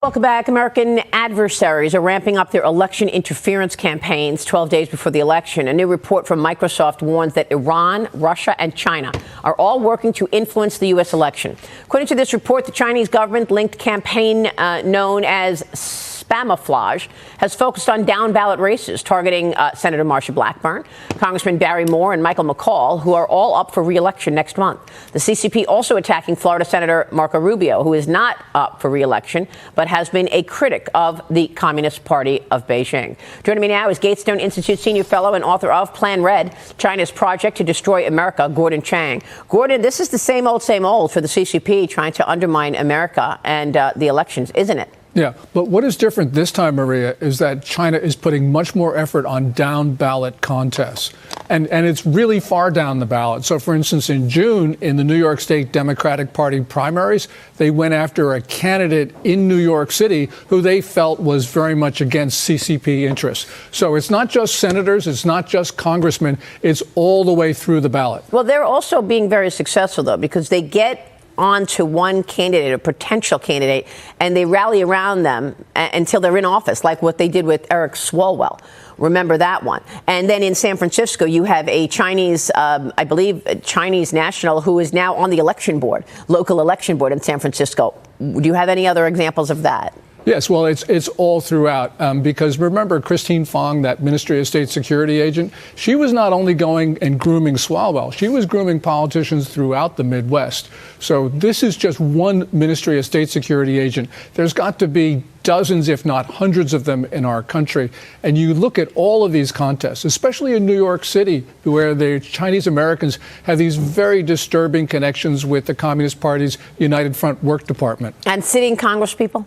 Welcome back. American adversaries are ramping up their election interference campaigns 12 days before the election. A new report from Microsoft warns that Iran, Russia, and China are all working to influence the U.S. election. According to this report, the Chinese government-linked campaign known as Spamouflage has focused on down-ballot races, targeting Senator Marsha Blackburn, Congressman Barry Moore, and Michael McCaul, who are all up for re-election next month. The CCP also attacking Florida Senator Marco Rubio, who is not up for re-election, but has been a critic of the Communist Party of Beijing. Joining me now is Gaystown Institute Senior Fellow and author of Plan Red, China's Project to Destroy America, Gordon Chang. Gordon, this is the same old for the CCP trying to undermine America and the elections, isn't it? Yeah, but what is different this time, Maria, is that China is putting much more effort on down-ballot contests. And it's really far down the ballot. So, for instance, in June, in the New York State Democratic Party primaries, they went after a candidate in New York City who they felt was very much against CCP interests. So it's not just senators, it's not just congressmen, it's all the way through the ballot. Well, they're also being very successful, though, because they get onto one candidate, a potential candidate, and they rally around them until they're in office, like what they did with Ericom Swoluэлlom. Remember that one. And then in San Francisco, you have a Chinese, I believe, a Chinese national who is now on the election board, local election board in San Francisco. Do you have any other examples of that? Yes, well, it's all throughout, because remember Christine Fong, that Ministry of State Security agent, she was not only going and grooming Swalwell, she was grooming politicians throughout the Midwest. So this is just one Ministry of State Security agent. There's got to be dozens, if not hundreds of them in our country. And you look at all of these contests, especially in New York City, where the Chinese Americans have these very disturbing connections with the Communist Party's United Front Work Department. And sitting congresspeople?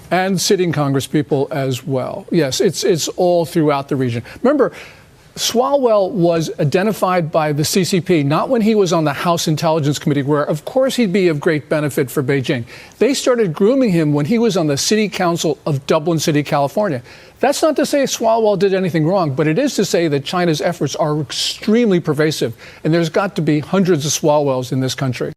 And sitting congresspeople as well. Yes, it's all throughout the region. Remember, Swalwell was identified by the CCP, not when he was on the House Intelligence Committee, where, of course, he'd be of great benefit for Beijing. They started grooming him when he was on the City Council of Dublin City, California. That's not to say Swalwell did anything wrong, but it is to say that China's efforts are extremely pervasive, and there's got to be hundreds of Swalwells in this country.